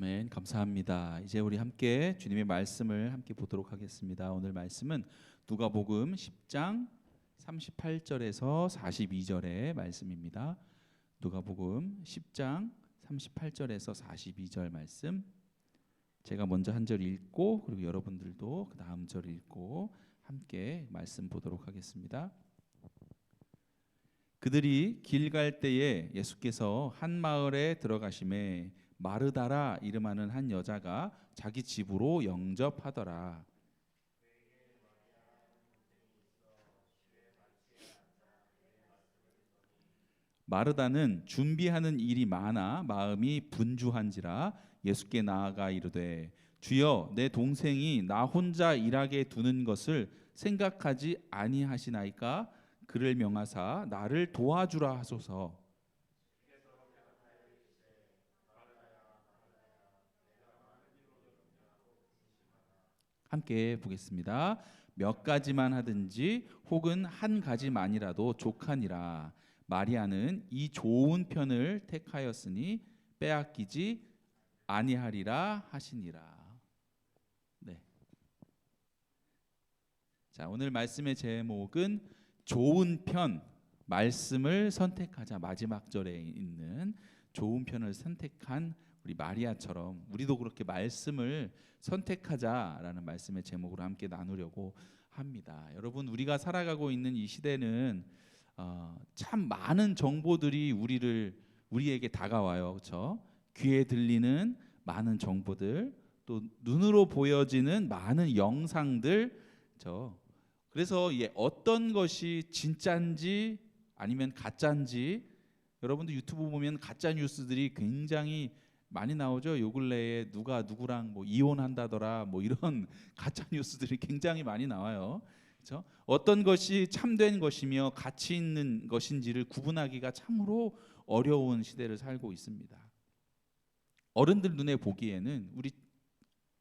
아멘. 감사합니다. 이제 우리 함께 주님의 말씀을 함께 보도록 하겠습니다. 오늘 말씀은 누가복음 10장 38절에서 42절의 말씀입니다. 누가복음 10장 38절에서 42절 말씀. 제가 먼저 한 절 읽고 그리고 여러분들도 그 다음 절 읽고 함께 말씀 보도록 하겠습니다. 그들이 길 갈 때에 예수께서 한 마을에 들어가심에 마르다라 이름하는 한 여자가 자기 집으로 영접하더라. 마르다는 준비하는 일이 많아 마음이 분주한지라 예수께 나아가 이르되 주여 내 동생이 나 혼자 일하게 두는 것을 생각하지 아니하시나이까. 그를 명하사 나를 도와주라 하소서. 함께 보겠습니다. 몇 가지만 하든지 혹은 한 가지만이라도 족하니라. 마리아는 이 좋은 편을 택하였으니 빼앗기지 아니하리라 하시니라. 네. 자, 오늘 말씀의 제목은 좋은 편, 말씀을 선택하자. 마지막 절에 있는 좋은 편을 선택한 우리 마리아처럼 우리도 그렇게 말씀을 선택하자라는 말씀의 제목으로 함께 나누려고 합니다. 여러분, 우리가 살아가고 있는 이 시대는 참 많은 정보들이 우리에게 다가와요. 그렇죠? 귀에 들리는 많은 정보들, 또 눈으로 보여지는 많은 영상들, 그렇죠? 그래서 어떤 것이 진짜인지 아니면 가짜인지, 여러분들 유튜브 보면 가짜 뉴스들이 굉장히 많이 나오죠. 요 근래에 누가 누구랑 뭐 이혼한다더라 뭐 이런 가짜 뉴스들이 굉장히 많이 나와요. 그렇죠? 어떤 것이 참된 것이며 가치 있는 것인지를 구분하기가 참으로 어려운 시대를 살고 있습니다. 어른들 눈에 보기에는 우리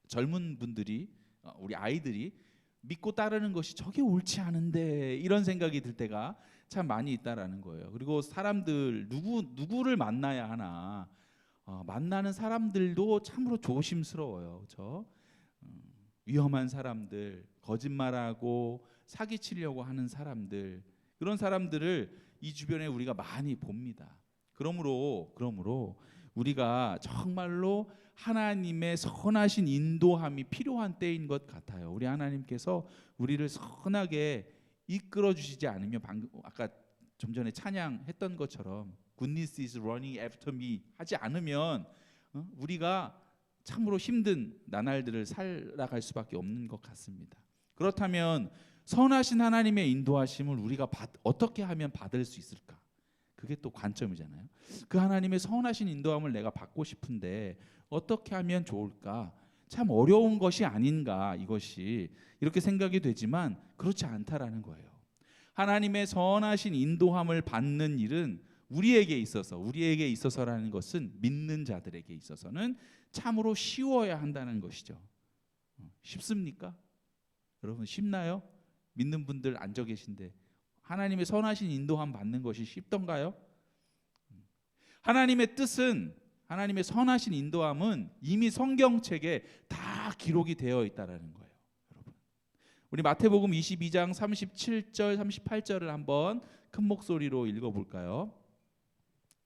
젊은 분들이, 우리 아이들이 믿고 따르는 것이 저게 옳지 않은데 이런 생각이 들 때가 참 많이 있다라는 거예요. 그리고 사람들 누구를 만나야 하나, 만나는 사람들도 참으로 조심스러워요. 그렇죠? 위험한 사람들, 거짓말하고 사기치려고 하는 사람들, 그런 사람들을 이 주변에 우리가 많이 봅니다. 그러므로 우리가 정말로 하나님의 선하신 인도함이 필요한 때인 것 같아요. 우리 하나님께서 우리를 선하게 이끌어 주시지 않으면, 아까 좀 전에 찬양했던 것처럼 Goodness is running after me 하지 않으면 우리가 참으로 힘든 나날들을 살아갈 수밖에 없는 것 같습니다. 그렇다면 선하신 하나님의 인도하심을 우리가 어떻게 하면 받을 수 있을까? 그게 또 관점이잖아요. 그 하나님의 선하신 인도함을 내가 받고 싶은데 어떻게 하면 좋을까? 참 어려운 것이 아닌가, 이것이 이렇게 생각이 되지만 그렇지 않다라는 거예요. 하나님의 선하신 인도함을 받는 일은 우리에게 있어서라는 것은 믿는 자들에게 있어서는 참으로 쉬워야 한다는 것이죠. 쉽습니까? 여러분, 쉽나요? 믿는 분들 앉아 계신데 하나님의 선하신 인도함 받는 것이 쉽던가요? 하나님의 뜻은, 하나님의 선하신 인도함은 이미 성경책에 다 기록이 되어 있다라는 거예요. 여러분, 우리 마태복음 22장 37절 38절을 한번 큰 목소리로 읽어볼까요?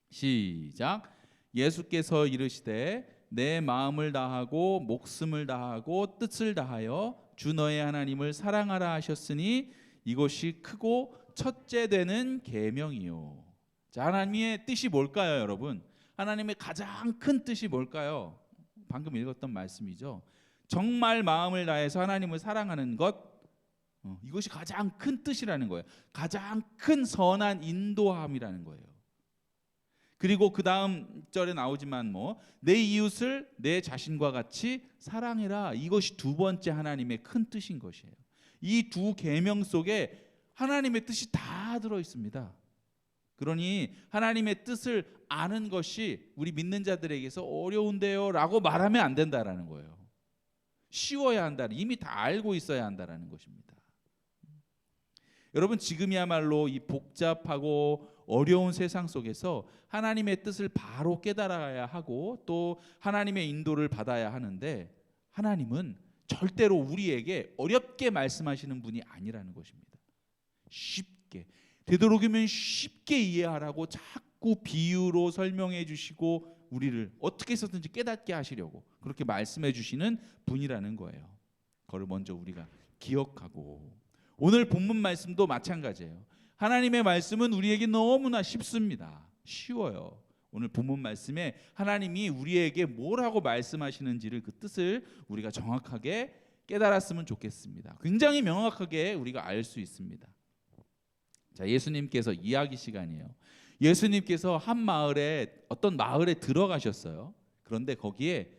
시작. 예수께서 이르시되 내 마음을 다하고 목숨을 다하고 뜻을 다하여 주 너의 하나님을 사랑하라 하셨으니 이것이 크고 첫째 되는 계명이요. 자, 하나님의 뜻이 뭘까요, 여러분? 하나님의 가장 큰 뜻이 뭘까요? 방금 읽었던 말씀이죠. 정말 마음을 다해서 하나님을 사랑하는 것, 이것이 가장 큰 뜻이라는 거예요. 가장 큰 선한 인도함이라는 거예요. 그리고 그 다음 절에 나오지만 내 이웃을 내 자신과 같이 사랑해라. 이것이 두 번째 하나님의 큰 뜻인 것이에요. 이 두 계명 속에 하나님의 뜻이 다 들어 있습니다. 그러니 하나님의 뜻을 아는 것이 우리 믿는 자들에게서 어려운데요 라고 말하면 안 된다라는 거예요. 쉬워야 한다. 이미 다 알고 있어야 한다라는 것입니다. 여러분, 지금이야말로 이 복잡하고 어려운 세상 속에서 하나님의 뜻을 바로 깨달아야 하고 또 하나님의 인도를 받아야 하는데, 하나님은 절대로 우리에게 어렵게 말씀하시는 분이 아니라는 것입니다. 쉽게, 되도록이면 쉽게 이해하라고 자꾸 비유로 설명해 주시고 우리를 어떻게 해서든지 깨닫게 하시려고 그렇게 말씀해 주시는 분이라는 거예요. 그걸 먼저 우리가 기억하고, 오늘 본문 말씀도 마찬가지예요. 하나님의 말씀은 우리에게 너무나 쉽습니다. 쉬워요. 오늘 본문 말씀에 하나님이 우리에게 뭐라고 말씀하시는지를, 그 뜻을 우리가 정확하게 깨달았으면 좋겠습니다. 굉장히 명확하게 우리가 알 수 있습니다. 자, 예수님께서 이야기 시간이에요. 예수님께서 한 마을에, 어떤 마을에 들어가셨어요. 그런데 거기에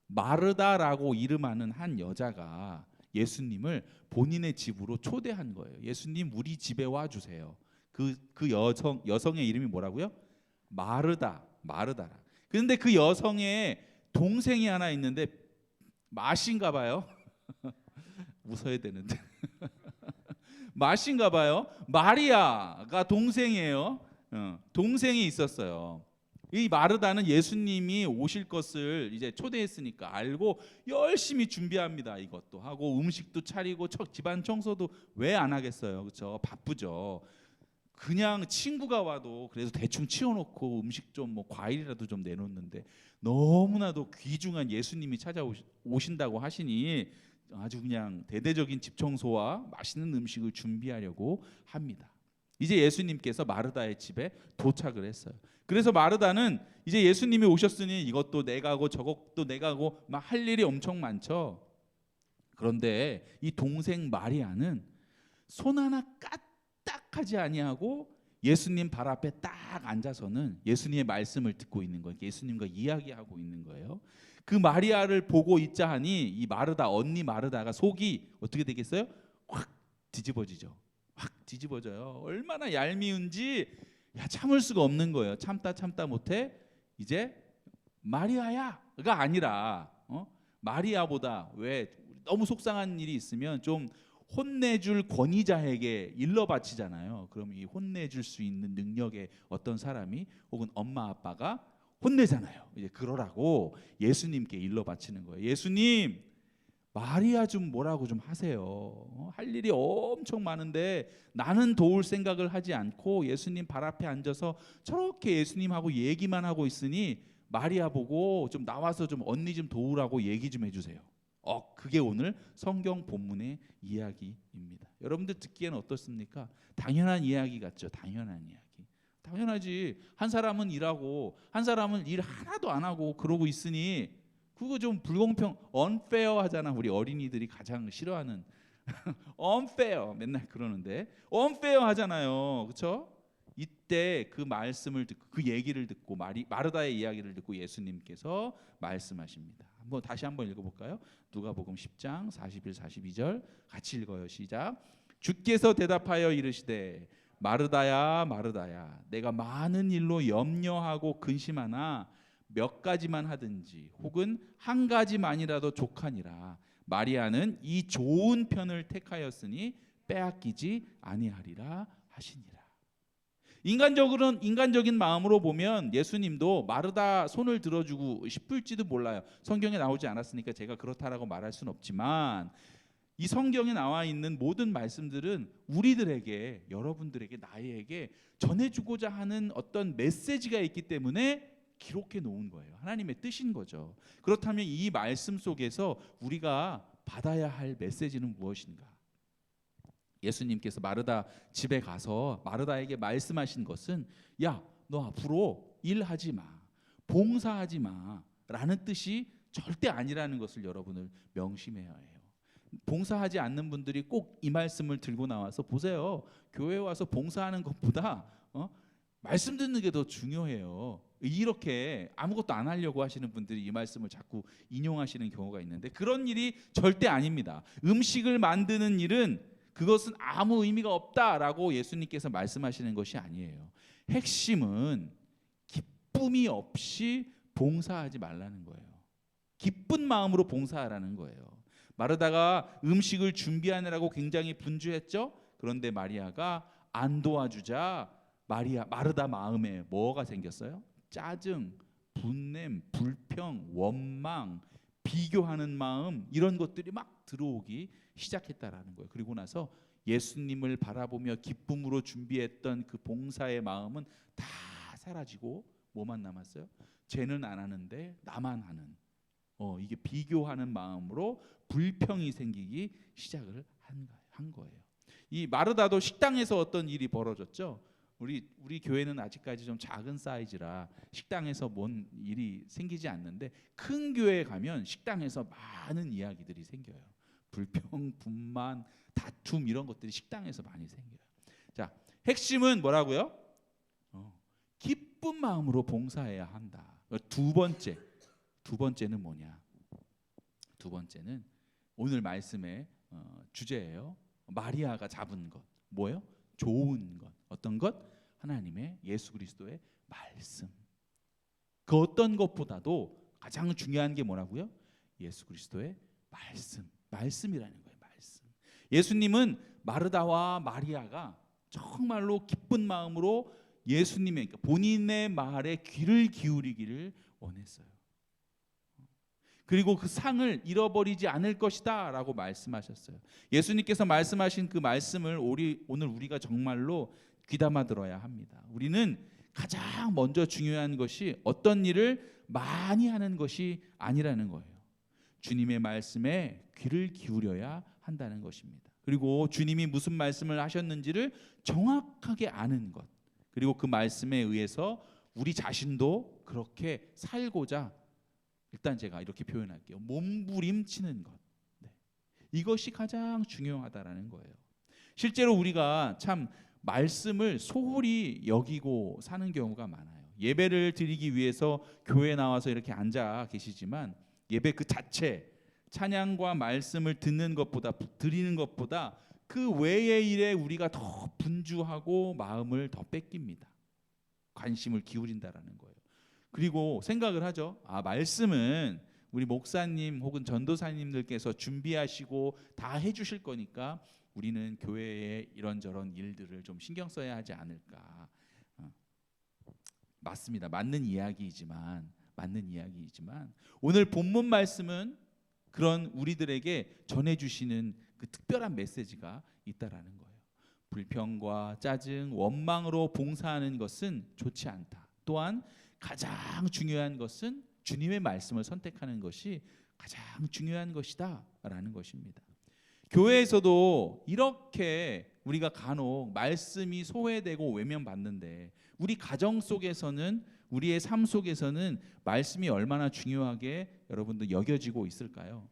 마르다라고 이름하는 한 여자가 예수님을 본인의 집으로 초대한 거예요. 예수님, 우리 집에 와 주세요. 그 여성의 이름이 뭐라고요? 마르다라. 그런데 그 여성의 동생이 하나 있는데 마신가 봐요. 웃어야 되는데. 마신가 봐요. 마리아가 동생이에요. 동생이 있었어요. 이 마르다는 예수님이 오실 것을 이제 초대했으니까 알고 열심히 준비합니다. 이것도 하고 음식도 차리고 집안 청소도 왜 안 하겠어요, 그렇죠? 바쁘죠. 그냥 친구가 와도 그래서 대충 치워놓고 음식 좀 뭐 과일이라도 좀 내놓는데, 너무나도 귀중한 예수님이 찾아오신다고 하시니 아주 그냥 대대적인 집 청소와 맛있는 음식을 준비하려고 합니다. 이제 예수님께서 마르다의 집에 도착을 했어요. 그래서 마르다는 이제 예수님이 오셨으니 이것도 내가고 저것도 내가고 막 할 일이 엄청 많죠. 그런데 이 동생 마리아는 손 하나 까딱하지 아니하고 예수님 발 앞에 딱 앉아서는 예수님의 말씀을 듣고 있는 거예요. 예수님과 이야기하고 있는 거예요. 그 마리아를 보고 있자 하니 이 마르다, 언니 마르다가 속이 어떻게 되겠어요? 확 뒤집어지죠. 확 뒤집어져요. 얼마나 얄미운지 참을 수가 없는 거예요. 참다 못해 이제 마리아야가 아니라 마리아보다, 왜 너무 속상한 일이 있으면 좀 혼내줄 권위자에게 일러 바치잖아요. 그럼 이 혼내줄 수 있는 능력의 어떤 사람이 혹은 엄마 아빠가 혼내잖아요. 이제 그러라고 예수님께 일러 바치는 거예요. 예수님, 마리아 좀 뭐라고 좀 하세요. 할 일이 엄청 많은데 나는 도울 생각을 하지 않고 예수님 발 앞에 앉아서 저렇게 예수님하고 얘기만 하고 있으니 마리아 보고 좀 나와서 좀 언니 좀 도우라고 얘기 좀 해주세요. 그게 오늘 성경 본문의 이야기입니다. 여러분들 듣기에는 어떻습니까? 당연한 이야기 같죠? 당연한 이야기. 당연하지. 한 사람은 일하고 한 사람은 일 하나도 안 하고 그러고 있으니 그거 좀 불공평, unfair 하잖아. 우리 어린이들이 가장 싫어하는 unfair 맨날 그러는데 unfair 하잖아요. 그렇죠? 이때 그 말씀을 듣고 그 얘기를 듣고 마르다의 이야기를 듣고 예수님께서 말씀하십니다. 다시 한번 읽어볼까요? 누가복음 10장 41, 42절 같이 읽어요. 시작. 주께서 대답하여 이르시되 마르다야 마르다야, 내가 많은 일로 염려하고 근심하나 몇 가지만 하든지 혹은 한 가지만이라도 족하니라. 마리아는 이 좋은 편을 택하였으니 빼앗기지 아니하리라 하시니라. 인간적인 마음으로 보면 예수님도 마르다 손을 들어주고 싶을지도 몰라요. 성경에 나오지 않았으니까 제가 그렇다라고 말할 수는 없지만, 이 성경에 나와 있는 모든 말씀들은 우리들에게, 여러분들에게, 나에게 전해주고자 하는 어떤 메시지가 있기 때문에 기록해 놓은 거예요. 하나님의 뜻인 거죠. 그렇다면 이 말씀 속에서 우리가 받아야 할 메시지는 무엇인가? 예수님께서 마르다 집에 가서 마르다에게 말씀하신 것은, 야, 너 앞으로 일하지 마, 봉사하지 마 라는 뜻이 절대 아니라는 것을 여러분을 명심해야 해요. 봉사하지 않는 분들이 꼭 이 말씀을 들고 나와서 보세요. 교회 와서 봉사하는 것보다 말씀 듣는 게 더 중요해요. 이렇게 아무것도 안 하려고 하시는 분들이 이 말씀을 자꾸 인용하시는 경우가 있는데, 그런 일이 절대 아닙니다. 음식을 만드는 일은 그것은 아무 의미가 없다라고 예수님께서 말씀하시는 것이 아니에요. 핵심은 기쁨이 없이 봉사하지 말라는 거예요. 기쁜 마음으로 봉사하라는 거예요. 마르다가 음식을 준비하느라고 굉장히 분주했죠. 그런데 마리아가 안 도와주자 마르다 마음에 뭐가 생겼어요? 짜증, 분냄, 불평, 원망, 비교하는 마음, 이런 것들이 막 들어오기 시작했다라는 거예요. 그리고 나서 예수님을 바라보며 기쁨으로 준비했던 그 봉사의 마음은 다 사라지고 뭐만 남았어요? 쟤는 안 하는데 나만 하는, 이게 비교하는 마음으로 불평이 생기기 시작을 한 거예요. 이 마르다도 식당에서 어떤 일이 벌어졌죠. 우리 교회는 아직까지 좀 작은 사이즈라 식당에서 뭔 일이 생기지 않는데, 큰 교회에 가면 식당에서 많은 이야기들이 생겨요. 불평, 분만, 다툼, 이런 것들이 식당에서 많이 생겨요. 자, 핵심은 뭐라고요? 기쁜 마음으로 봉사해야 한다. 두 번째는 뭐냐? 두 번째는 오늘 말씀의 주제예요. 마리아가 잡은 것, 뭐예요? 좋은 것. 어떤 것? 하나님의, 예수 그리스도의 말씀. 그 어떤 것보다도 가장 중요한 게 뭐라고요? 예수 그리스도의 말씀이라는 거예요. 말씀. 예수님은 마르다와 마리아가 정말로 기쁜 마음으로 예수님의, 그러니까 본인의 말에 귀를 기울이기를 원했어요. 그리고 그 상을 잃어버리지 않을 것이다 라고 말씀하셨어요. 예수님께서 말씀하신 그 말씀을 오늘 우리가 정말로 귀담아 들어야 합니다. 우리는 가장 먼저 중요한 것이 어떤 일을 많이 하는 것이 아니라는 거예요. 주님의 말씀에 귀를 기울여야 한다는 것입니다. 그리고 주님이 무슨 말씀을 하셨는지를 정확하게 아는 것, 그리고 그 말씀에 의해서 우리 자신도 그렇게 살고자, 일단 제가 이렇게 표현할게요. 몸부림치는 것. 네. 이것이 가장 중요하다라는 거예요. 실제로 우리가 참 말씀을 소홀히 여기고 사는 경우가 많아요. 예배를 드리기 위해서 교회에 나와서 이렇게 앉아 계시지만 예배 그 자체, 찬양과 말씀을 드리는 것보다 그 외의 일에 우리가 더 분주하고 마음을 더 뺏깁니다. 관심을 기울인다라는 거예요. 그리고 생각을 하죠. 말씀은 우리 목사님 혹은 전도사님들께서 준비하시고 다 해주실 거니까 우리는 교회에 이런저런 일들을 좀 신경 써야 하지 않을까. 맞습니다. 맞는 이야기이지만 오늘 본문 말씀은 그런 우리들에게 전해주시는 그 특별한 메시지가 있다라는 거예요. 불평과 짜증, 원망으로 봉사하는 것은 좋지 않다. 또한 가장 중요한 것은 주님의 말씀을 선택하는 것이 가장 중요한 것이다 라는 것입니다. 교회에서도 이렇게 우리가 간혹 말씀이 소외되고 외면받는데, 우리 가정 속에서는, 우리의 삶 속에서는 말씀이 얼마나 중요하게 여러분들 여겨지고 있을까요?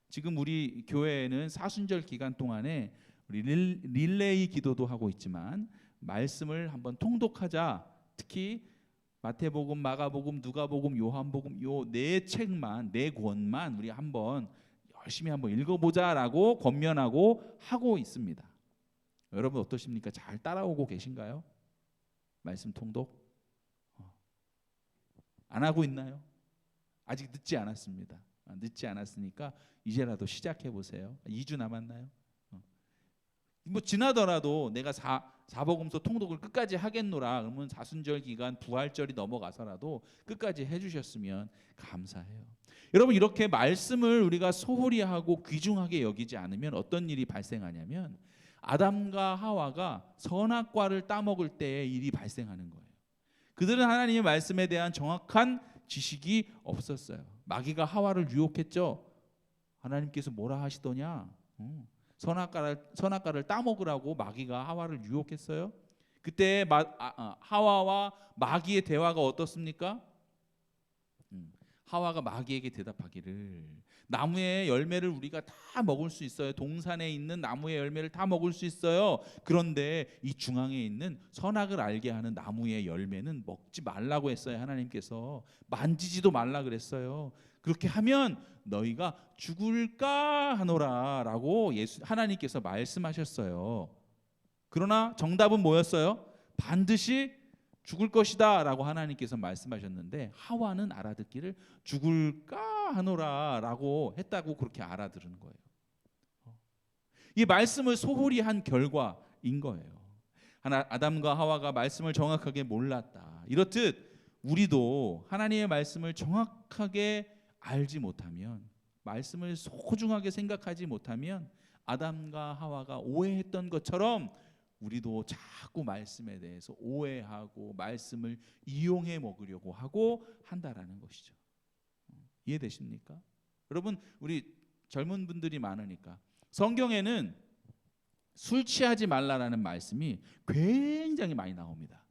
지금 우리 교회에는 사순절 기간 동안에 우리 릴레이 기도도 하고 있지만 말씀을 한번 통독하자. 특히 마태복음, 마가복음, 누가복음, 요한복음 요 네 책만, 네 권만 우리 열심히 한번 읽어보자라고 권면하고 하고 있습니다. 여러분 어떠십니까? 잘 따라오고 계신가요? 말씀 통독 안 하고 있나요? 아직 늦지 않았습니다. 늦지 않았으니까 이제라도 시작해 보세요. 2주 남았나요? 뭐 지나더라도 내가 사복음서 통독을 끝까지 하겠노라 그러면 사순절 기간 부활절이 넘어가서라도 끝까지 해주셨으면 감사해요. 여러분, 이렇게 말씀을 우리가 소홀히 하고 귀중하게 여기지 않으면 어떤 일이 발생하냐면 아담과 하와가 선악과를 따먹을 때의 일이 발생하는 거예요. 그들은 하나님의 말씀에 대한 정확한 지식이 없었어요. 마귀가 하와를 유혹했죠. 하나님께서 뭐라 하시더냐? 선악과를 따먹으라고 마귀가 하와를 유혹했어요. 그때 하와와 마귀의 대화가 어떻습니까? 하와가 마귀에게 대답하기를, 나무의 열매를 우리가 다 먹을 수 있어요. 동산에 있는 나무의 열매를 다 먹을 수 있어요. 그런데 이 중앙에 있는 선악을 알게 하는 나무의 열매는 먹지 말라고 했어요. 하나님께서 만지지도 말라 그랬어요. 그렇게 하면 너희가 죽을까 하노라 라고 하나님께서 말씀하셨어요. 그러나 정답은 뭐였어요? 반드시 죽을 것이다 라고 하나님께서 말씀하셨는데 하와는 알아듣기를 죽을까 하노라 라고 했다고 그렇게 알아들은 거예요. 이 말씀을 소홀히 한 결과인 거예요. 아담과 하와가 말씀을 정확하게 몰랐다. 이렇듯 우리도 하나님의 말씀을 정확하게 알지 못하면, 말씀을 소중하게 생각하지 못하면 아담과 하와가 오해했던 것처럼 우리도 자꾸 말씀에 대해서 오해하고 말씀을 이용해 먹으려고 하고 한다라는 것이죠. 이해되십니까? 여러분, 우리 젊은 분들이 많으니까 성경에는 술 취하지 말라라는 말씀이 굉장히 많이 나옵니다.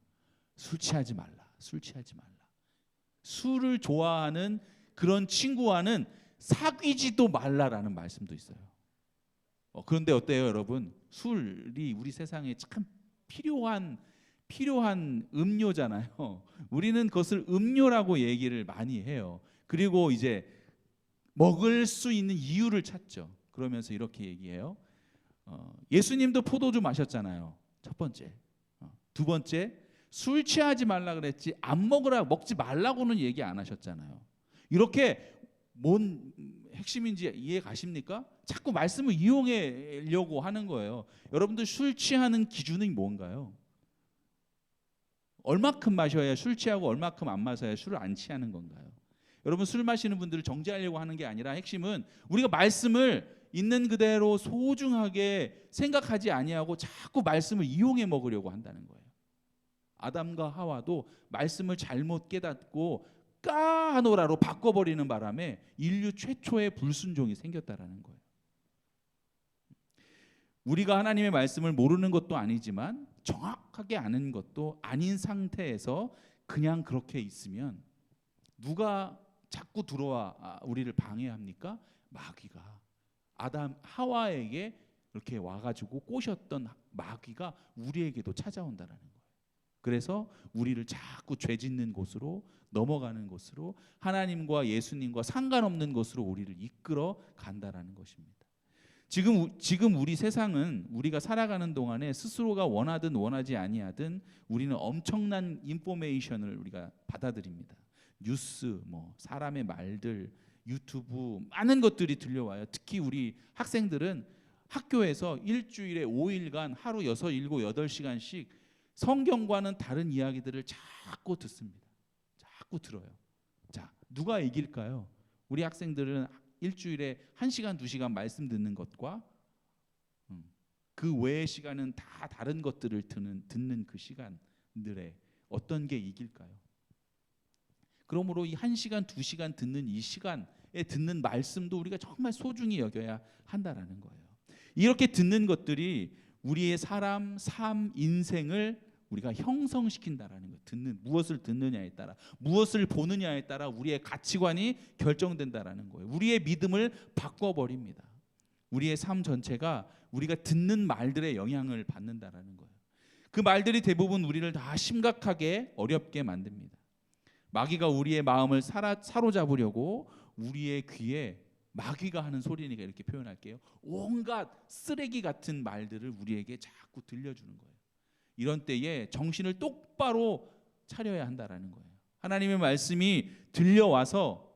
술 취하지 말라, 술 취하지 말라. 술을 좋아하는 그런 친구와는 사귀지도 말라라는 말씀도 있어요. 그런데 어때요, 여러분? 술이 우리 세상에 참 필요한 음료잖아요. 우리는 그것을 음료라고 얘기를 많이 해요. 그리고 이제 먹을 수 있는 이유를 찾죠. 그러면서 이렇게 얘기해요. 예수님도 포도주 마셨잖아요. 첫 번째. 두 번째, 술 취하지 말라 그랬지 먹지 말라고는 얘기 안 하셨잖아요. 이렇게 뭔 핵심인지 이해 가십니까? 자꾸 말씀을 이용하려고 하는 거예요. 여러분들 술 취하는 기준이 뭔가요? 얼마큼 마셔야 술 취하고 얼마큼 안 마셔야 술을 안 취하는 건가요? 여러분, 술 마시는 분들을 정죄하려고 하는 게 아니라 핵심은 우리가 말씀을 있는 그대로 소중하게 생각하지 아니하고 자꾸 말씀을 이용해 먹으려고 한다는 거예요. 아담과 하와도 말씀을 잘못 깨닫고 까노라로 바꿔버리는 바람에 인류 최초의 불순종이 생겼다라는 거예요. 우리가 하나님의 말씀을 모르는 것도 아니지만 정확하게 아는 것도 아닌 상태에서 그냥 그렇게 있으면 누가 자꾸 들어와 우리를 방해합니까? 마귀가. 아담 하와에게 이렇게 와가지고 꼬셨던 마귀가 우리에게도 찾아온다라는 거예요. 그래서 우리를 자꾸 죄 짓는 곳으로, 넘어가는 곳으로, 하나님과 예수님과 상관없는 곳으로 우리를 이끌어 간다라는 것입니다. 지금 우리 세상은 우리가 살아가는 동안에 스스로가 원하든 원하지 아니하든 우리는 엄청난 인포메이션을 우리가 받아들입니다. 뉴스, 사람의 말들, 유튜브, 많은 것들이 들려와요. 특히 우리 학생들은 학교에서 일주일에 5일간 하루 6, 7, 8시간씩 성경과는 다른 이야기들을 자꾸 듣습니다. 자꾸 들어요. 자, 누가 이길까요? 우리 학생들은 일주일에 1시간, 2시간 말씀 듣는 것과 그 외의 시간은 다 다른 것들을 듣는 그 시간들에 어떤 게 이길까요? 그러므로 이 1시간, 2시간 듣는 이 시간에 듣는 말씀도 우리가 정말 소중히 여겨야 한다라는 거예요. 이렇게 듣는 것들이 우리의 삶, 인생을 우리가 형성시킨다라는 거예요. 무엇을 듣느냐에 따라, 무엇을 보느냐에 따라 우리의 가치관이 결정된다라는 거예요. 우리의 믿음을 바꿔버립니다. 우리의 삶 전체가 우리가 듣는 말들의 영향을 받는다라는 거예요. 그 말들이 대부분 우리를 다 심각하게 어렵게 만듭니다. 마귀가 우리의 마음을 사로잡으려고 우리의 귀에, 마귀가 하는 소리니까 이렇게 표현할게요, 온갖 쓰레기 같은 말들을 우리에게 자꾸 들려주는 거예요. 이런 때에 정신을 똑바로 차려야 한다라는 거예요. 하나님의 말씀이 들려와서,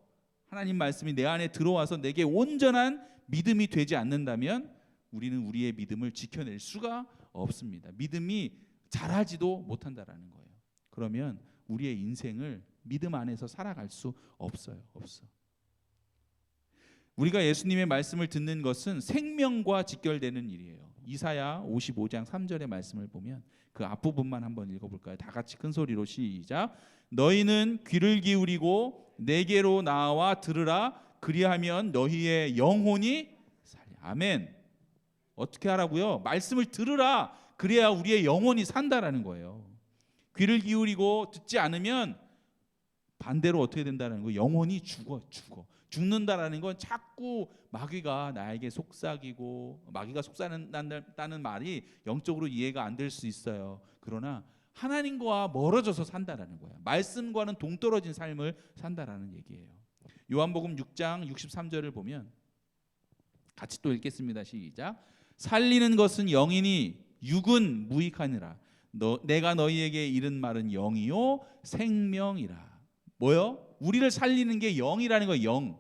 하나님 말씀이 내 안에 들어와서 내게 온전한 믿음이 되지 않는다면 우리는 우리의 믿음을 지켜낼 수가 없습니다. 믿음이 자라지도 못한다라는 거예요. 그러면 우리의 인생을 믿음 안에서 살아갈 수 없어요. 우리가 예수님의 말씀을 듣는 것은 생명과 직결되는 일이에요. 이사야 55장 3절의 말씀을 보면 그 앞부분만 한번 읽어볼까요? 다 같이 큰 소리로 시작. 너희는 귀를 기울이고 내게로 나와 들으라. 그리하면 너희의 영혼이 살리. 아멘. 어떻게 하라고요? 말씀을 들으라. 그래야 우리의 영혼이 산다라는 거예요. 귀를 기울이고 듣지 않으면 반대로 어떻게 된다는 거예요? 영혼이 죽는다라는 건 자꾸 마귀가 나에게 속삭이고, 마귀가 속삭인다는 말이 영적으로 이해가 안 될 수 있어요. 그러나 하나님과 멀어져서 산다라는 거예요. 말씀과는 동떨어진 삶을 산다라는 얘기예요. 요한복음 6장 63절을 보면 같이 또 읽겠습니다. 시작. 살리는 것은 영이니 육은 무익하니라. 내가 너희에게 이른 말은 영이요 생명이라. 뭐요? 우리를 살리는 게 영이라는 거예요. 영.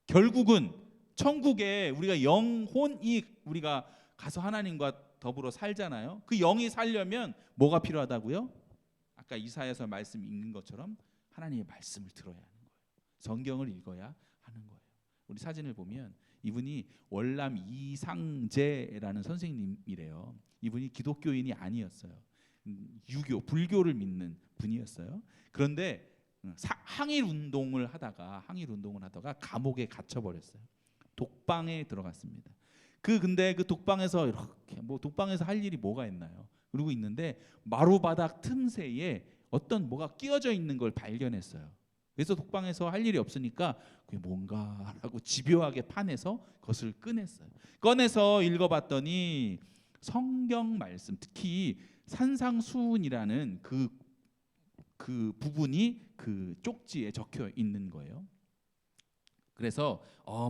결국은 천국에 우리가 영혼이, 우리가 가서 하나님과 더불어 살잖아요. 그 영이 살려면 뭐가 필요하다고요? 아까 이사야서 말씀 읽는 것처럼 하나님의 말씀을 들어야 하는 거예요. 성경을 읽어야 하는 거예요. 우리 사진을 보면 이분이 월남 이상재라는 선생님이래요. 이분이 기독교인이 아니었어요. 유교, 불교를 믿는 분이었어요. 그런데 항일 운동을 하다가 감옥에 갇혀 버렸어요. 독방에 들어갔습니다. 근데 그 독방에서 이렇게 독방에서 할 일이 뭐가 있나요? 그러고 있는데 마루바닥 틈새에 어떤 뭐가 끼어져 있는 걸 발견했어요. 그래서 독방에서 할 일이 없으니까 그게 뭔가라고 집요하게 파내서 그것을 꺼내서 읽어봤더니 성경 말씀, 특히 산상수훈이라는 그 부분이 그 쪽지에 적혀 있는 거예요. 그래서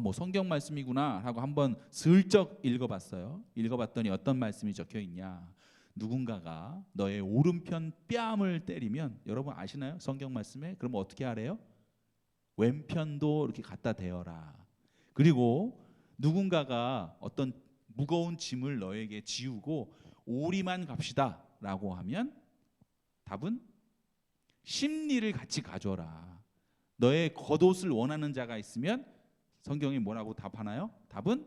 뭐 성경 말씀이구나 하고 한번 슬쩍 읽어봤어요. 읽어봤더니 어떤 말씀이 적혀 있냐? 누군가가 너의 오른편 뺨을 때리면, 여러분 아시나요? 성경 말씀에 그러면 어떻게 하래요? 왼편도 이렇게 갖다 대어라. 그리고 누군가가 어떤 무거운 짐을 너에게 지우고 오리만 갑시다 라고 하면 답은 심리를 같이 가져라. 너의 겉옷을 원하는 자가 있으면 성경이 뭐라고 답하나요? 답은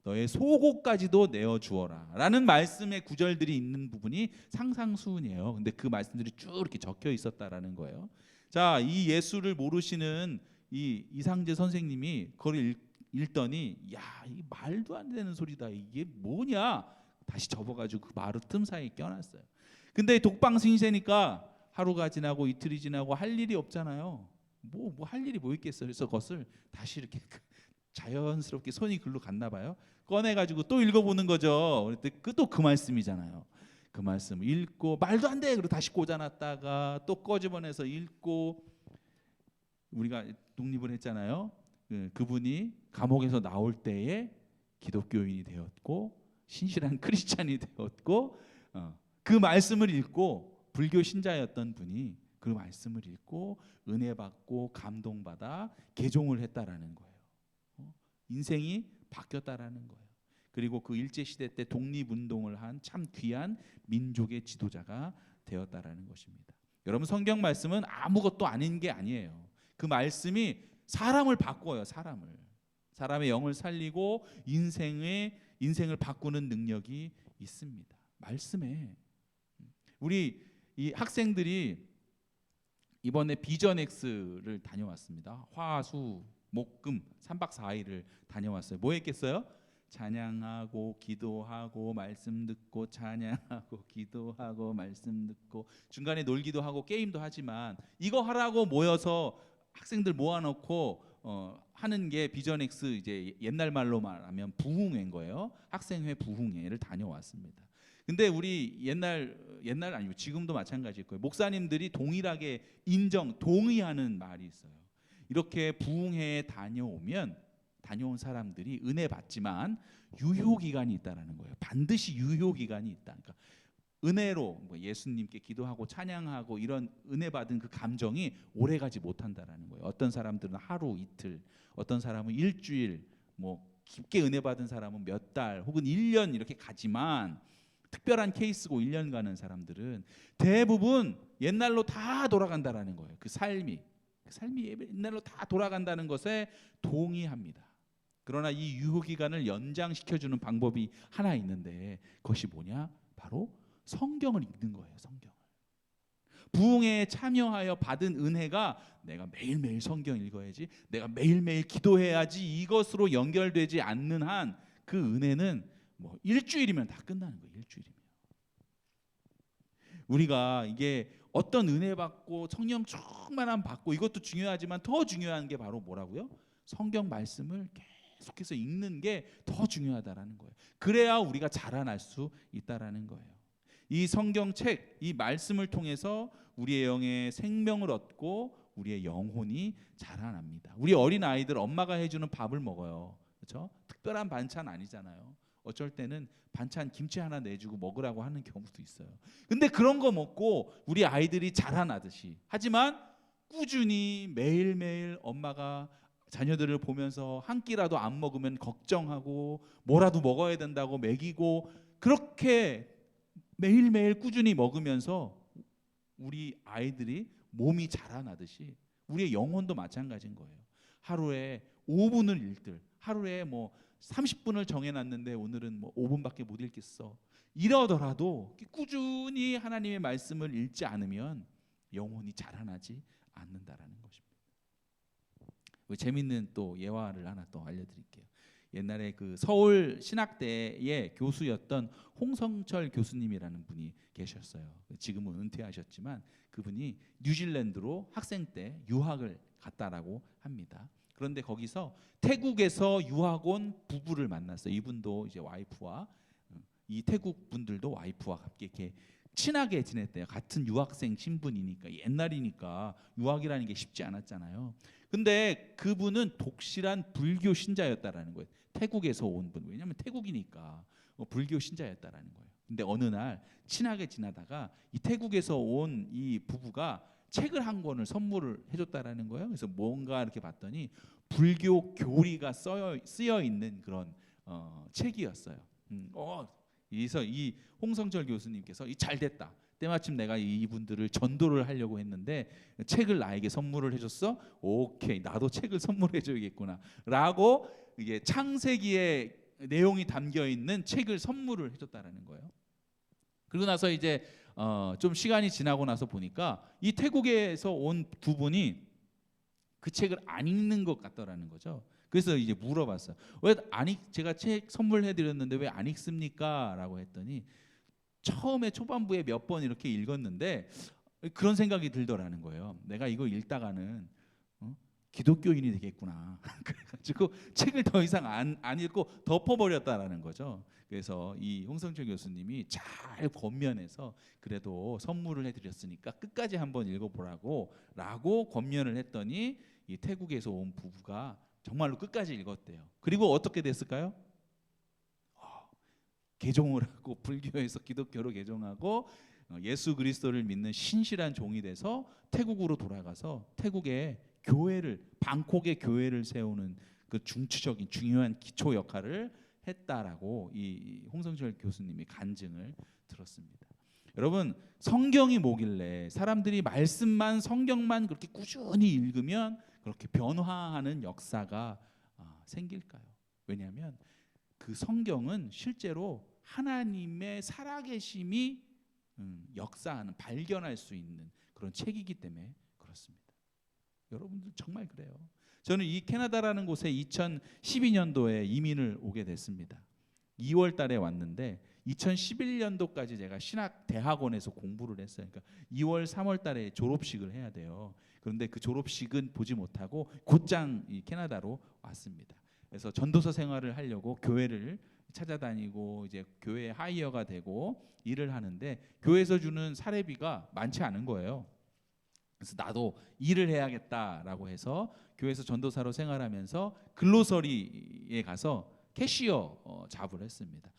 너의 속옷까지도 내어주어라 라는 말씀의 구절들이 있는 부분이 상상수훈이에요. 근데 그 말씀들이 쭉 이렇게 적혀 있었다라는 거예요. 자, 이 예수를 모르시는 이 이상재 선생님이 그걸 읽더니 야, 이 말도 안 되는 소리다. 이게 뭐냐? 다시 접어가지고 그 마루 틈 사이에 껴놨어요. 근데 독방 신세니까 하루가 지나고 이틀이 지나고 할 일이 없잖아요. 뭐 할 일이 뭐 있겠어요. 그래서 그것을 다시 이렇게 자연스럽게 손이 글로 갔나 봐요. 꺼내가지고 또 읽어보는 거죠. 또 그 말씀이잖아요. 그 말씀 읽고 말도 안 돼. 그리고 다시 꽂아놨다가 또 꺼집어내서 읽고. 우리가 독립을 했잖아요. 그분이 감옥에서 나올 때에 기독교인이 되었고 신실한 크리스찬이 되었고 그 말씀을 읽고 불교 신자였던 분이 그 말씀을 읽고 은혜 받고 감동받아 개종을 했다라는 거예요. 인생이 바뀌었다라는 거예요. 그리고 그 일제시대 때 독립운동을 한 참 귀한 민족의 지도자가 되었다라는 것입니다. 여러분, 성경 말씀은 아무것도 아닌 게 아니에요. 그 말씀이 사람을 바꿔요. 사람의 영을 살리고 인생을 바꾸는 능력이 있습니다. 말씀에. 우리 이 학생들이 이번에 비전엑스를 다녀왔습니다. 화, 수, 목, 금 3박 4일을 다녀왔어요. 뭐 했겠어요? 찬양하고 기도하고 말씀 듣고 찬양하고 기도하고 말씀 듣고 중간에 놀기도 하고 게임도 하지만 이거 하라고 모여서 학생들 모아놓고 하는 게 비전엑스, 이제 옛날 말로 말하면 부흥회인 거예요. 학생회 부흥회를 다녀왔습니다. 근데 우리 옛날 아니고 지금도 마찬가지일 거예요. 목사님들이 동일하게 동의하는 말이 있어요. 이렇게 부흥회에 다녀온 사람들이 은혜 받지만 유효 기간이 있다라는 거예요. 반드시 유효 기간이 있다. 그러니까 은혜로 예수님께 기도하고 찬양하고 이런 은혜 받은 그 감정이 오래가지 못한다라는 거예요. 어떤 사람들은 하루 이틀, 어떤 사람은 일주일, 깊게 은혜 받은 사람은 몇 달 혹은 1년 이렇게 가지만 특별한 케이스고 1년 가는 사람들은 대부분 옛날로 다 돌아간다라는 거예요. 그 삶이 옛날로 다 돌아간다는 것에 동의합니다. 그러나 이 유효 기간을 연장시켜주는 방법이 하나 있는데 그것이 뭐냐? 바로 성경을 읽는 거예요. 성경을. 부흥회에 참여하여 받은 은혜가 내가 매일매일 성경 읽어야지, 내가 매일매일 기도해야지, 이것으로 연결되지 않는 한 그 은혜는 일주일이면 다 끝나는 거예요. 일주일이면. 우리가 이게 어떤 은혜 받고 성령 충만함 받고 이것도 중요하지만 더 중요한 게 바로 뭐라고요? 성경 말씀을 계속해서 읽는 게 더 중요하다라는 거예요. 그래야 우리가 자라날 수 있다라는 거예요. 이 성경책, 이 말씀을 통해서 우리의 영에 생명을 얻고 우리의 영혼이 자라납니다. 우리 어린 아이들 엄마가 해주는 밥을 먹어요. 그렇죠? 특별한 반찬 아니잖아요. 어쩔 때는 반찬 김치 하나 내주고 먹으라고 하는 경우도 있어요. 근데 그런 거 먹고 우리 아이들이 자라나듯이, 하지만 꾸준히 매일매일 엄마가 자녀들을 보면서 한 끼라도 안 먹으면 걱정하고 뭐라도 먹어야 된다고 먹이고 그렇게 매일매일 꾸준히 먹으면서 우리 아이들이 몸이 자라나듯이 우리의 영혼도 마찬가지인 거예요. 하루에 5분을 읽들, 하루에 뭐 30분을 정해놨는데 오늘은 뭐 5분밖에 못 읽겠어. 이러더라도 꾸준히 하나님의 말씀을 읽지 않으면 영혼이 자라나지 않는다라는 것입니다. 재밌는 또 예화를 하나 또 알려드릴게요. 옛날에 그 서울 신학대의 교수였던 홍성철 교수님이라는 분이 계셨어요. 지금은 은퇴하셨지만 그분이 뉴질랜드로 학생 때 유학을 갔다라고 합니다. 그런데 거기서 태국에서 유학 온 부부를 만났어요. 이분도 이제 와이프와 이 태국 분들도 와이프와 함께 이렇게 친하게 지냈대요. 같은 유학생 신분이니까, 옛날이니까 유학이라는 게 쉽지 않았잖아요. 근데 그분은 독실한 불교 신자였다라는 거예요. 태국에서 온 분. 왜냐하면 태국이니까 불교 신자였다라는 거예요. 근데 어느 날 친하게 지나다가 이 태국에서 온 이 부부가 책을 한 권을 선물을 해줬다라는 거예요. 그래서 뭔가 이렇게 봤더니 불교 교리가 쓰여 있는 그런 책이었어요. 그래서 이 홍성철 교수님께서 잘 됐다. 때마침 내가 이분들을 전도를 하려고 했는데 책을 나에게 선물을 해줬어. 오케이, 나도 책을 선물해줘야겠구나. 라고 이게 창세기의 내용이 담겨 있는 책을 선물을 해줬다라는 거예요. 그리고 나서 이제 좀 시간이 지나고 나서 보니까 이 태국에서 온 두 분이 그 책을 안 읽는 것 같더라는 거죠. 그래서 이제 물어봤어요. 제가 책 선물해드렸는데 왜 안 읽습니까? 라고 했더니 처음에 초반부에 몇 번 이렇게 읽었는데 그런 생각이 들더라는 거예요. 내가 이거 읽다가는 기독교인이 되겠구나. 그래가지고 책을 더 이상 안 읽고 덮어버렸다라는 거죠. 그래서 이 홍성철 교수님이 잘 권면해서 그래도 선물을 해드렸으니까 끝까지 한번 읽어보라고 라고 권면을 했더니 이 태국에서 온 부부가 정말로 끝까지 읽었대요. 그리고 어떻게 됐을까요? 개종을 하고 불교에서 기독교로 개종하고 예수 그리스도를 믿는 신실한 종이 돼서 태국으로 돌아가서 태국의 교회를, 방콕의 교회를 세우는 그 중추적인 중요한 기초 역할을 했다라고 이 홍성철 교수님이 간증을 들었습니다. 여러분, 성경이 뭐길래 사람들이 말씀만, 성경만 그렇게 꾸준히 읽으면 그렇게 변화하는 역사가 생길까요? 왜냐하면 그 성경은 실제로 하나님의 살아계심이 역사하는, 발견할 수 있는 그런 책이기 때문에 그렇습니다. 여러분들 정말 그래요. 저는 이 캐나다라는 곳에 2012년도에 이민을 오게 됐습니다. 2월 달에 왔는데 2011년도까지 제가 신학 대학원에서 공부를 했어요. 그러니까 2월, 3월 달에 졸업식을 해야 돼요. 그런데 그 졸업식은 보지 못하고 곧장 이 캐나다로 왔습니다. 그래서 전도서 생활을 하려고 교회를 찾아다니고 이제 교회 하이어가 되고 일을 하는데 교회에서 주는 사례비가 많지 않은 거예요. 그래서 나도 일을 해야겠다라고 해서 교회에서 전도사로 생활하면서 글로서리에 가서 캐시어 잡을 했습니다.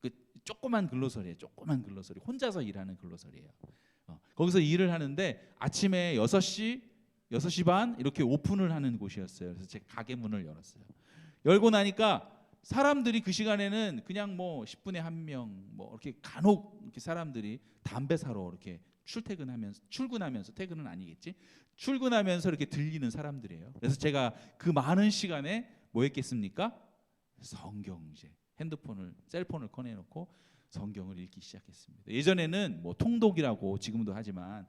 그 조그만 글로서리예요. 조그만 글로서리. 혼자서 일하는 글로서리예요. 거기서 일을 하는데 아침에 6시 반 이렇게 오픈을 하는 곳이었어요. 그래서 제 가게 문을 열었어요. 열고 나니까 사람들이 그 시간에는 그냥 뭐 10분에 한 명 뭐 이렇게 간혹 이렇게 사람들이 담배 사러 이렇게 출근하면서 퇴근은 아니겠지. 출근하면서 이렇게 들리는 사람들이에요. 그래서 제가 그 많은 시간에 뭐 했겠습니까? 성경 이제 셀폰을 꺼내놓고 성경을 읽기 시작했습니다. 예전에는 뭐 통독이라고 지금도 하지만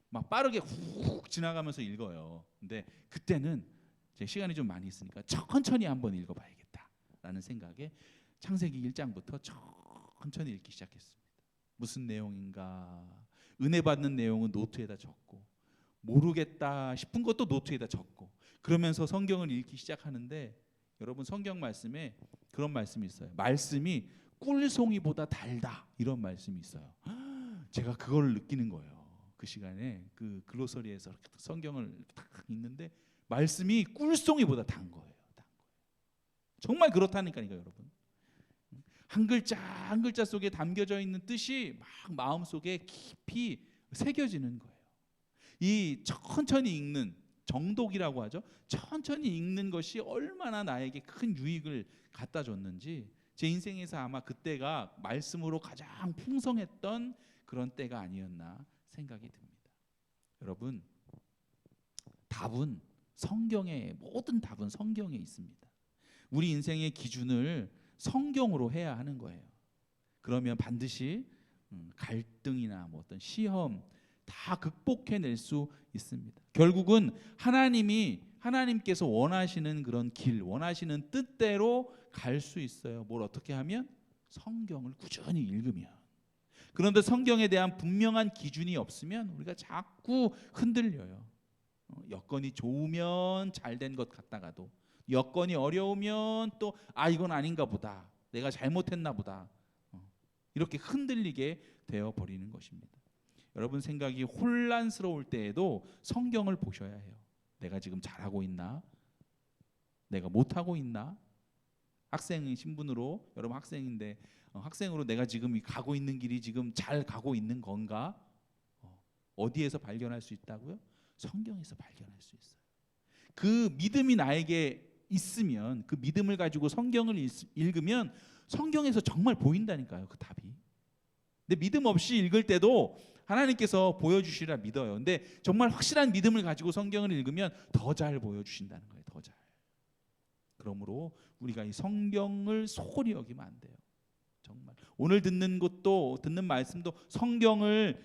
막 빠르게 훅 지나가면서 읽어요. 근데 그때는 제 시간이 좀 많이 있으니까 천천히 한번 읽어봐야겠다라는 생각에 창세기 1장부터 천천히 읽기 시작했습니다. 무슨 내용인가? 은혜 받는 내용은 노트에다 적고 모르겠다 싶은 것도 노트에다 적고 그러면서 성경을 읽기 시작하는데 여러분 성경 말씀에 그런 말씀이 있어요. 말씀이 꿀송이보다 달다 이런 말씀이 있어요. 제가 그걸 느끼는 거예요. 그 시간에 그 글로서리에서 성경을 딱 읽는데 말씀이 꿀송이보다 단 거예요. 정말 그렇다니까요, 여러분. 한 글자 한 글자 속에 담겨져 있는 뜻이 막 마음속에 깊이 새겨지는 거예요. 이 천천히 읽는 정독이라고 하죠. 천천히 읽는 것이 얼마나 나에게 큰 유익을 갖다 줬는지 제 인생에서 아마 그때가 말씀으로 가장 풍성했던 그런 때가 아니었나 생각이 듭니다. 여러분, 모든 답은 성경에 있습니다. 우리 인생의 기준을 성경으로 해야 하는 거예요. 그러면 반드시 갈등이나 뭐 어떤 시험 다 극복해낼 수 있습니다. 결국은 하나님께서 원하시는 그런 길, 원하시는 뜻대로 갈 수 있어요. 뭘 어떻게 하면? 성경을 꾸준히 읽으면. 그런데 성경에 대한 분명한 기준이 없으면 우리가 자꾸 흔들려요. 여건이 좋으면 잘된 것 같다가도 여건이 어려우면 또 이건 아닌가 보다, 내가 잘못했나 보다, 이렇게 흔들리게 되어 버리는 것입니다. 여러분 생각이 혼란스러울 때에도 성경을 보셔야 해요. 내가 지금 잘하고 있나? 내가 못하고 있나? 학생의 신분으로, 여러분 학생인데 학생으로 내가 지금 가고 있는 길이 지금 잘 가고 있는 건가? 어디에서 발견할 수 있다고요? 성경에서 발견할 수 있어요. 그 믿음이 나에게 있으면, 그 믿음을 가지고 성경을 읽으면 성경에서 정말 보인다니까요, 그 답이. 근데 믿음 없이 읽을 때도 하나님께서 보여주시라 믿어요. 근데 정말 확실한 믿음을 가지고 성경을 읽으면 더 잘 보여주신다는 거예요. 더 잘. 그러므로 우리가 이 성경을 소홀히 여기면 안 돼요. 정말 오늘 듣는 말씀도 성경을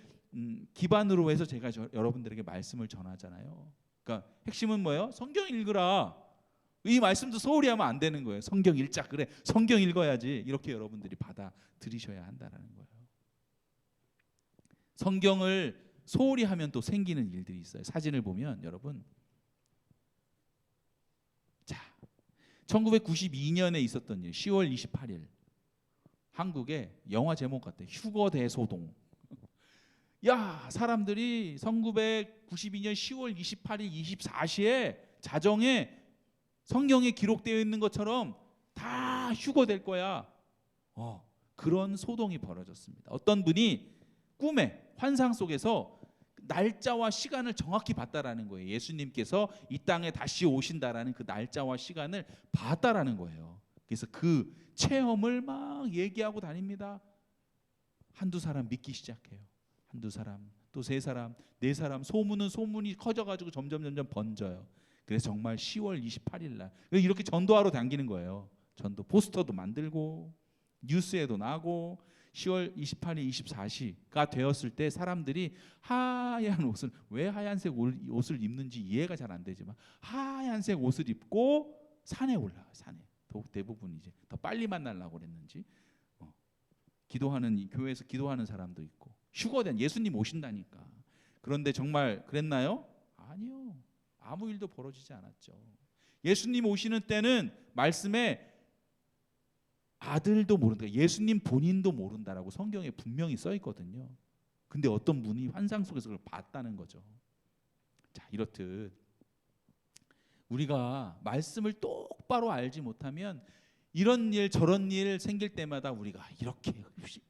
기반으로 해서 제가 여러분들에게 말씀을 전하잖아요. 그러니까 핵심은 뭐예요? 성경 읽으라. 이 말씀도 소홀히 하면 안 되는 거예요. 성경 읽자, 그래, 성경 읽어야지, 이렇게 여러분들이 받아들이셔야 한다는 거예요. 성경을 소홀히 하면 또 생기는 일들이 있어요. 사진을 보면 여러분, 자, 1992년에 있었던 일, 10월 28일 한국의 영화 제목 같아요. 휴거 대소동. 야, 사람들이 1992년 10월 28일 24시에 자정에 성경에 기록되어 있는 것처럼 다 휴거될 거야. 그런 소동이 벌어졌습니다. 어떤 분이 꿈에, 환상 속에서 날짜와 시간을 정확히 봤다라는 거예요. 예수님께서 이 땅에 다시 오신다라는 그 날짜와 시간을 봤다라는 거예요. 그래서 그 체험을 막 얘기하고 다닙니다. 한두 사람 믿기 시작해요. 한두 사람, 또 세 사람, 네 사람, 소문이 커져가지고 점점 번져요. 그래서 정말 10월 28일 날 이렇게 전도하러 다니는 거예요. 전도 포스터도 만들고 뉴스에도 나고, 10월 28일 24시가 되었을 때 사람들이 하얀 옷을, 왜 하얀색 옷을 입는지 이해가 잘 안 되지만 하얀색 옷을 입고 산에 올라가요. 산에. 대부분 이제 더 빨리 만나려고 그랬는지 교회에서 기도하는 사람도 있고, 휴거된, 예수님 오신다니까. 그런데 정말 그랬나요? 아니요. 아무 일도 벌어지지 않았죠. 예수님 오시는 때는 말씀에 아들도 모른다, 예수님 본인도 모른다라고 성경에 분명히 써 있거든요. 근데 어떤 분이 환상 속에서 그걸 봤다는 거죠. 자, 이렇듯 우리가 말씀을 똑바로 알지 못하면 이런 일 저런 일 생길 때마다 우리가 이렇게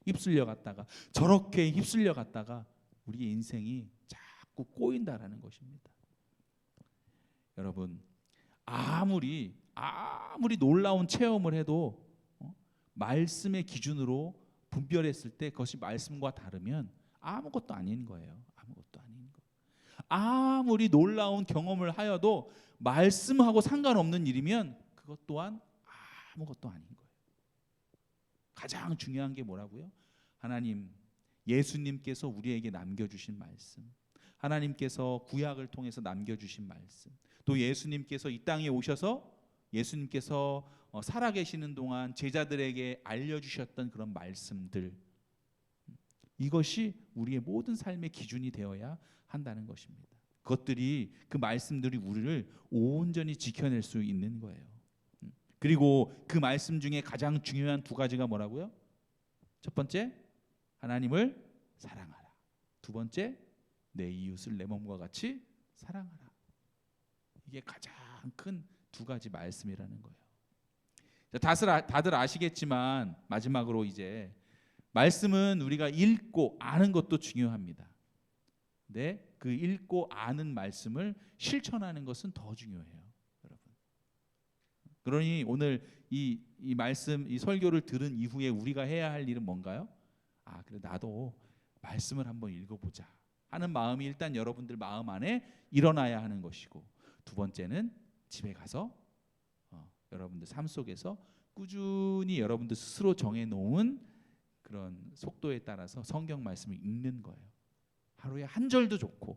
휩쓸려 갔다가 저렇게 휩쓸려 갔다가 우리의 인생이 자꾸 꼬인다라는 것입니다. 여러분, 아무리 놀라운 체험을 해도 말씀의 기준으로 분별했을 때 그것이 말씀과 다르면 아무것도 아닌 거예요. 아무것도 아닌 거. 아무리 놀라운 경험을 하여도 말씀하고 상관없는 일이면 그것 또한 아무것도 아닌 거예요. 가장 중요한 게 뭐라고요? 예수님께서 우리에게 남겨주신 말씀, 하나님께서 구약을 통해서 남겨주신 말씀, 또 예수님께서 이 땅에 오셔서 예수님께서 살아계시는 동안 제자들에게 알려주셨던 그런 말씀들, 이것이 우리의 모든 삶의 기준이 되어야 한다는 것입니다. 그 말씀들이 우리를 온전히 지켜낼 수 있는 거예요. 그리고 그 말씀 중에 가장 중요한 두 가지가 뭐라고요? 첫 번째, 하나님을 사랑하라. 두 번째, 내 이웃을 내 몸과 같이 사랑하라. 이게 가장 큰 두 가지 말씀이라는 거예요. 다들 아시겠지만 마지막으로 이제 말씀은 우리가 읽고 아는 것도 중요합니다. 근데 그 읽고 아는 말씀을 실천하는 것은 더 중요해요, 여러분. 그러니 오늘 이 말씀, 이 설교를 들은 이후에 우리가 해야 할 일은 뭔가요? 그래 나도 말씀을 한번 읽어보자 하는 마음이 일단 여러분들 마음 안에 일어나야 하는 것이고, 두 번째는 집에 가서 여러분들 삶 속에서 꾸준히 여러분들 스스로 정해놓은 그런 속도에 따라서 성경 말씀을 읽는 거예요. 하루에 한 절도 좋고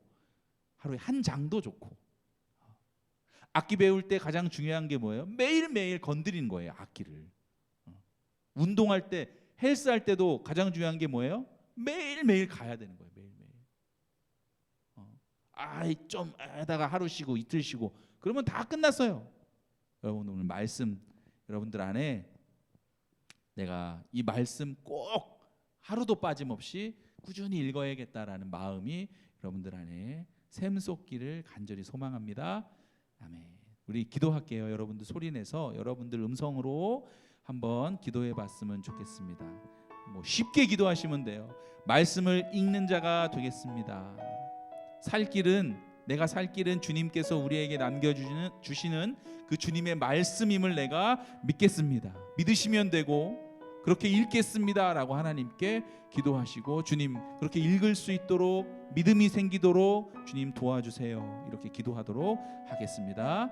하루에 한 장도 좋고. 악기 배울 때 가장 중요한 게 뭐예요? 매일매일 건드리는 거예요. 악기를. 운동할 때, 헬스할 때도 가장 중요한 게 뭐예요? 매일매일 가야 되는 거예요. 매일매일. 좀 하다가 하루 쉬고 이틀 쉬고 그러면 다 끝났어요. 여러분 오늘 말씀 여러분들 안에 내가 이 말씀 꼭 하루도 빠짐없이 꾸준히 읽어야겠다라는 마음이 여러분들 안에 샘솟기를 간절히 소망합니다. 아멘. 우리 기도할게요. 여러분들 소리내서 여러분들 음성으로 한번 기도해 봤으면 좋겠습니다. 쉽게 기도하시면 돼요. 말씀을 읽는 자가 되겠습니다. 내가 살 길은 주님께서 우리에게 남겨주시는 그 주님의 말씀임을 내가 믿겠습니다. 믿으시면 되고 그렇게 읽겠습니다 라고 하나님께 기도하시고, 주님 그렇게 읽을 수 있도록 믿음이 생기도록 주님 도와주세요. 이렇게 기도하도록 하겠습니다.